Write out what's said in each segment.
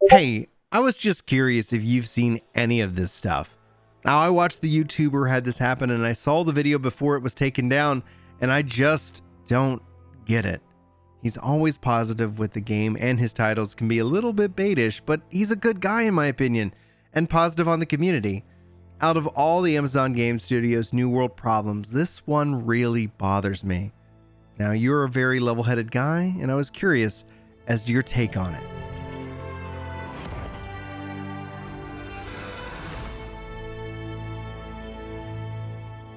Hey, I was just curious if you've seen any of this stuff. Now, I watched the YouTuber had this happen and I saw the video before it was taken down, and I just don't get it. He's always positive with the game, and his titles can be a little bit baitish, but he's a good guy in my opinion, and positive on the community. Out of all the Amazon Game Studios New World problems, this one really bothers me. Now, you're a very level-headed guy, and I was curious as to your take on it.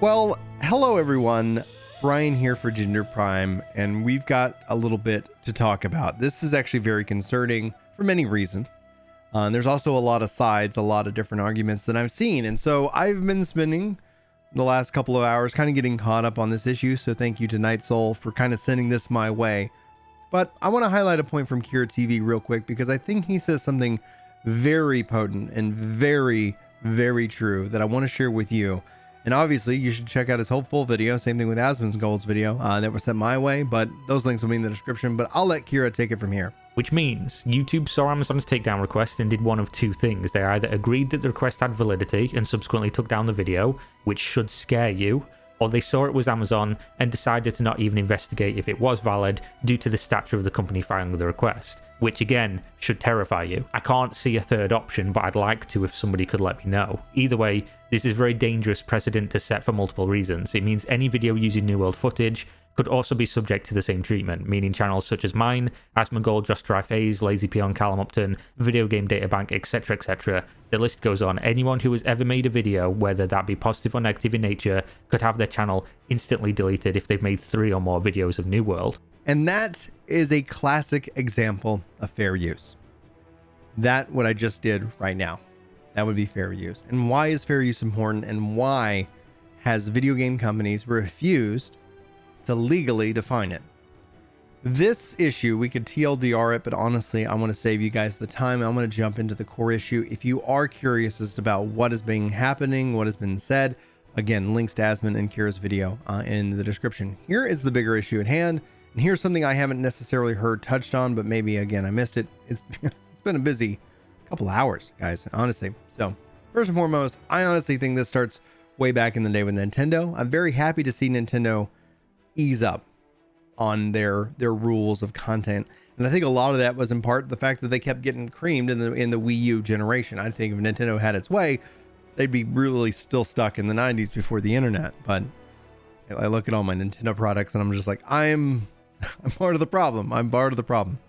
Well, hello everyone. Brian here for Ginger Prime, and we've got a little bit to talk about. This is actually very concerning for many reasons. There's also a lot of sides, a lot of different arguments that I've seen. And so I've been spending the last couple of hours kind of getting caught up on this issue. So thank you to Night Soul for kind of sending this my way. But I want to highlight a point from Kira TV real quick, because I think he says something very potent and very, very true that I want to share with you. And obviously, you should check out his hopeful video. Same thing with Asmon's Gold's video that was sent my way, but those links will be in the description. But I'll let Kira take it from here. Which means YouTube saw Amazon's takedown request and did one of two things. They either agreed that the request had validity and subsequently took down the video, which should scare you, or they saw it was Amazon and decided to not even investigate if it was valid due to the stature of the company filing the request, which again should terrify you. I can't see a third option, but I'd like to if somebody could let me know. Either way, this is a very dangerous precedent to set for multiple reasons. It means any video using New World footage could also be subject to the same treatment, meaning channels such as mine, Asmongold, Just Try Phase, Lazy Peon, Callum Upton, Video Game Databank, etc, etc. The list goes on. Anyone who has ever made a video, whether that be positive or negative in nature, could have their channel instantly deleted if they've made 3 or more videos of New World. And that is a classic example of fair use. That what I just did right now, that would be fair use. And why is fair use important, and why has video game companies refused to legally define it? This issue, we could TLDR it, but honestly, I want to save you guys the time. I'm going to jump into the core issue. If you are curious as to about what is being happening, what has been said, again, links to Asmon and Kira's video in the description. Here is the bigger issue at hand, and here's something I haven't necessarily heard touched on, but maybe again I missed it. It's been a busy couple hours, guys, honestly. So first and foremost, I honestly think this starts way back in the day with Nintendo. I'm very happy to see Nintendo ease up on their rules of content, and I think a lot of that was in part the fact that they kept getting creamed in the Wii U generation. I think if Nintendo had its way, they'd be really still stuck in the 90s before the internet. But I look at all my Nintendo products and I'm just like, I'm part of the problem. I'm part of the problem.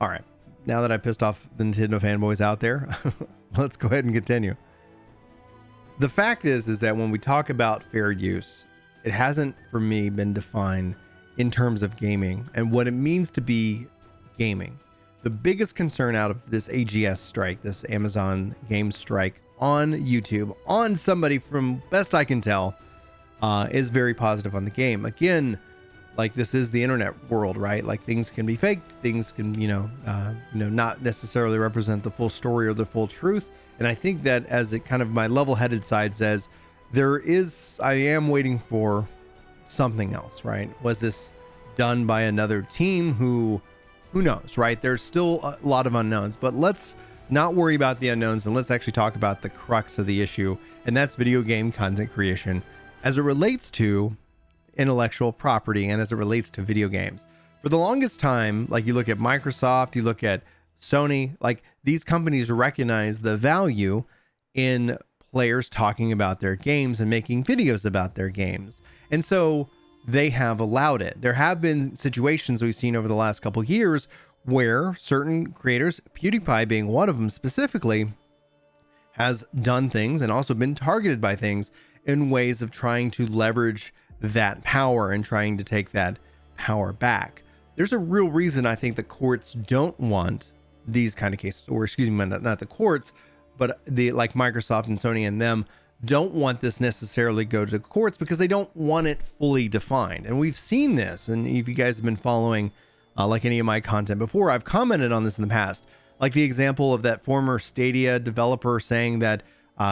All right, now that I pissed off the Nintendo fanboys out there, let's go ahead and continue. The fact is that when we talk about fair use, it hasn't, for me, been defined in terms of gaming and what it means to be gaming. The biggest concern out of this AGS strike, this Amazon game strike on YouTube, on somebody from best I can tell, is very positive on the game. Again, like, this is the internet world, right? Like, things can be faked, things can, not necessarily represent the full story or the full truth. And I think that, as it kind of my level-headed side says, I am waiting for something else, right? Was this done by another team? Who knows, right? There's still a lot of unknowns, but let's not worry about the unknowns and let's actually talk about the crux of the issue, and that's video game content creation as it relates to intellectual property and as it relates to video games. For the longest time, like, you look at Microsoft, you look at Sony, like, these companies recognize the value in players talking about their games and making videos about their games. And so they have allowed it. There have been situations we've seen over the last couple of years where certain creators, PewDiePie being one of them specifically, has done things and also been targeted by things in ways of trying to leverage that power and trying to take that power back. There's a real reason I think the courts don't want these kind of cases, or excuse me, not the courts, but like Microsoft and Sony and them don't want this necessarily go to courts, because they don't want it fully defined. And we've seen this, and if you guys have been following like any of my content before, I've commented on this in the past, like the example of that former Stadia developer saying that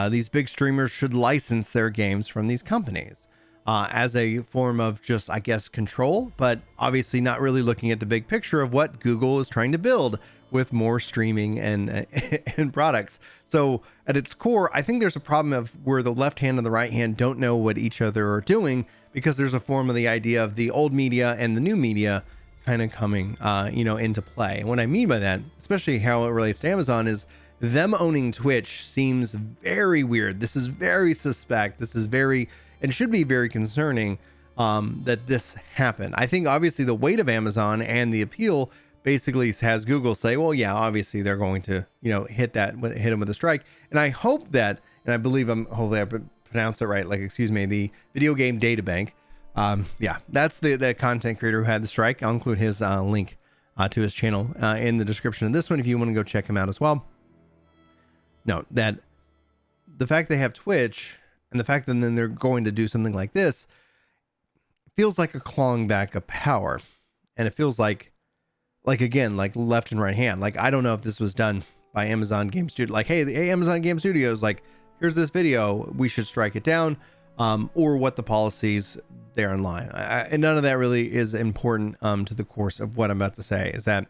these big streamers should license their games from these companies as a form of just, I guess, control, but obviously not really looking at the big picture of what Google is trying to build with more streaming and and products. So at its core, I think there's a problem of where the left hand and the right hand don't know what each other are doing, because there's a form of the idea of the old media and the new media kind of coming, into play. And what I mean by that, especially how it relates to Amazon, is them owning Twitch seems very weird. This is very suspect. This is very, and should be very concerning, that this happened. I think obviously the weight of Amazon and the appeal basically has Google say, well, yeah, obviously they're going to, hit them with a strike. And I hope that, and I believe hopefully I pronounced it right. Like, excuse me, the video game data bank. That's the content creator who had the strike. I'll include his link to his channel in the description of this one if you want to go check him out as well. No, that the fact they have Twitch and the fact that then they're going to do something like this feels like a clawing back of power. And it feels like again, like left and right hand. Like, I don't know if this was done by Amazon Game Studio. Like, hey, Amazon Game Studios, like, here's this video, we should strike it down, or what the policies there in line. And none of that really is important to the course of what I'm about to say. Is that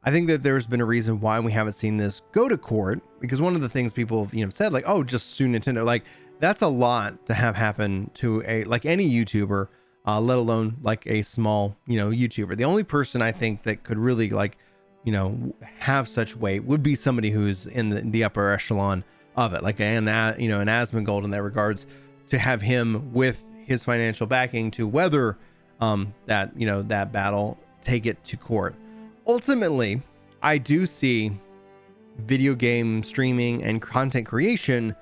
I think that there's been a reason why we haven't seen this go to court, because one of the things people have said, like, oh, just sue Nintendo. Like, that's a lot to have happen to any YouTuber, let alone like a small, YouTuber. The only person I think that could really have such weight would be somebody who's in the upper echelon of it, like an Asmongold in that regards, to have him with his financial backing to weather that battle, take it to court. Ultimately, I do see video game streaming and content creation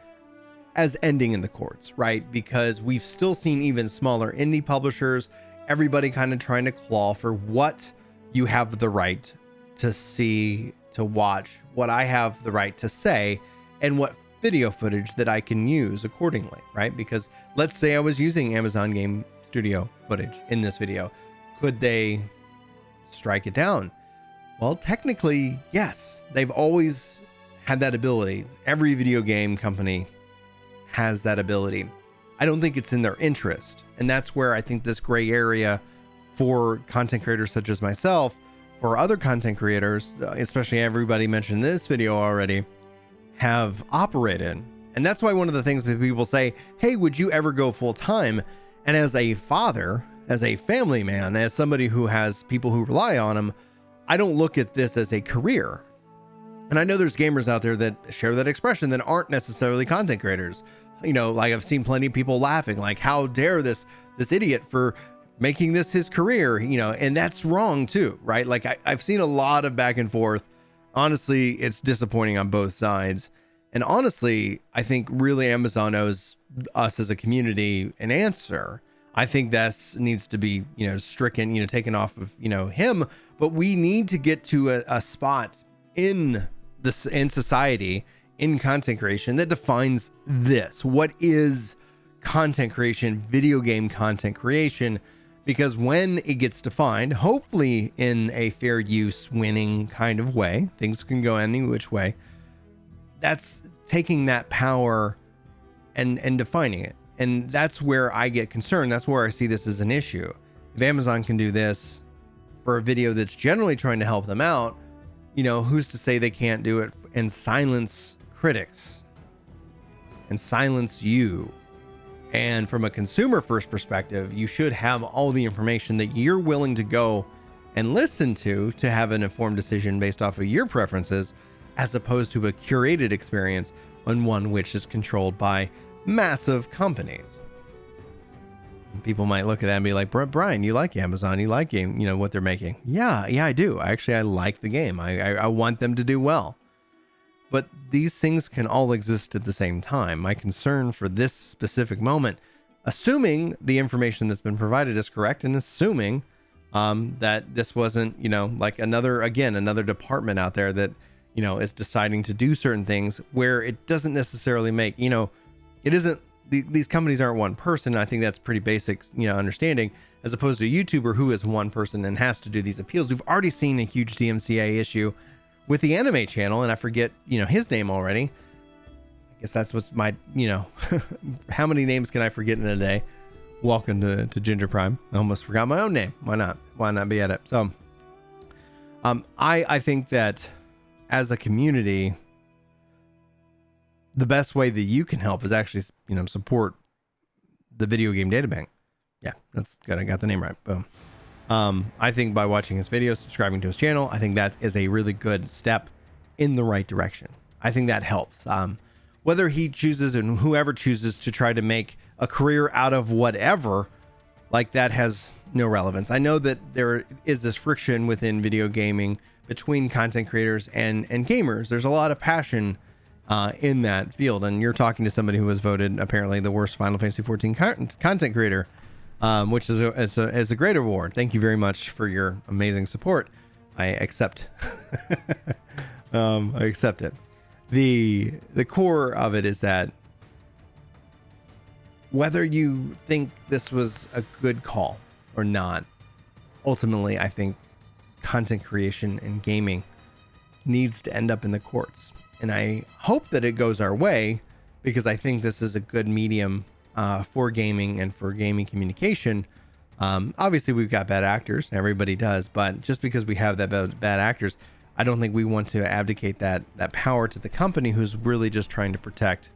as ending in the courts, right? Because we've still seen even smaller indie publishers, everybody kind of trying to claw for what you have the right to see, to watch, what I have the right to say, and what video footage that I can use accordingly, right? Because let's say I was using Amazon Game Studio footage in this video. Could they strike it down? Well, technically, yes. They've always had that ability. Every video game company has that ability. I don't think it's in their interest. And that's where I think this gray area for content creators such as myself, for other content creators, especially everybody mentioned in this video already, have operated. And that's why one of the things that people say, hey, would you ever go full time? And as a father, as a family man, as somebody who has people who rely on him, I don't look at this as a career. And I know there's gamers out there that share that expression that aren't necessarily content creators. Like I've seen plenty of people laughing, like, how dare this idiot for making this his career, and that's wrong too, right? Like I've seen a lot of back and forth. Honestly, it's disappointing on both sides. And honestly, I think really Amazon owes us as a community an answer. I think that needs to be, stricken, taken off of, him. But we need to get to a spot in society, in content creation, that defines this. What is content creation, video game content creation? Because when it gets defined, hopefully in a fair use winning kind of way, things can go any which way. That's taking that power and defining it. And that's where I get concerned. That's where I see this as an issue. If Amazon can do this for a video that's generally trying to help them out, who's to say they can't do it and silence critics and silence you? And from a consumer first perspective, you should have all the information that you're willing to go and listen to have an informed decision based off of your preferences, as opposed to a curated experience on one which is controlled by massive companies. People might look at that and be like, Brian, you like Amazon, you like game, what they're making. Yeah, I do. I like the game. I want them to do well. But these things can all exist at the same time. My concern for this specific moment, assuming the information that's been provided is correct, and assuming that this wasn't, like another department out there that, is deciding to do certain things where it doesn't necessarily make, it isn't, these companies aren't one person. I think that's pretty basic, understanding, as opposed to a YouTuber who is one person and has to do these appeals. We've already seen a huge DMCA issue with the anime channel, and I forget, his name already. I guess that's what's my, how many names can I forget in a day? Welcome to Ginger Prime. I almost forgot my own name. Why not? Why not be at it? So, I think that as a community, the best way that you can help is actually, support the Video Game Data Bank. Yeah, that's good. I got the name right. Boom. I think by watching his videos, subscribing to his channel, I think that is a really good step in the right direction. I think that helps. Whether he chooses and whoever chooses to try to make a career out of whatever, like, that has no relevance. I know that there is this friction within video gaming between content creators and gamers. There's a lot of passion in that field, and you're talking to somebody who was voted apparently the worst Final Fantasy 14 content creator, which is a great award. Thank you very much for your amazing support. I accept. I accept it. The core of it is that whether you think this was a good call or not, ultimately, I think content creation and gaming needs to end up in the courts. And I hope that it goes our way, because I think this is a good medium for gaming and for gaming communication. Obviously, we've got bad actors. Everybody does. But just because we have that bad actors, I don't think we want to abdicate that power to the company who's really just trying to protect,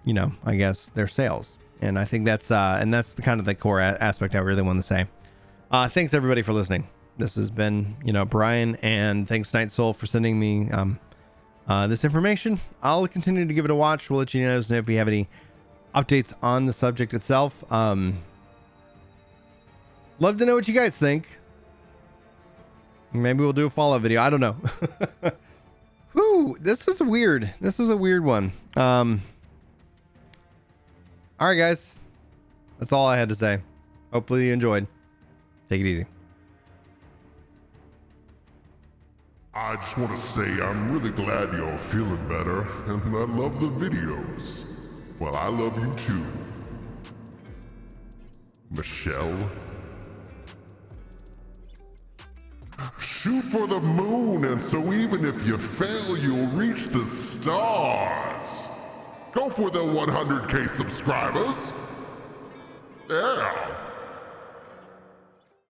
I guess, their sales. And I think that's the kind of the core aspect I really want to say. Thanks everybody for listening. This has been, Brian, and thanks Night Soul for sending me this information. I'll continue to give it a watch. We'll let you know if we have any updates on the subject itself. Love to know what you guys think. Maybe we'll do a follow-up video. I don't know. Whew, this is weird. This is a weird one. All right, guys. That's all I had to say. Hopefully you enjoyed. Take it easy. I just want to say I'm really glad you're feeling better, and I love the videos. Well, I love you too. Michelle? Shoot for the moon, and so even if you fail, you'll reach the stars. Go for the 100K subscribers. Yeah.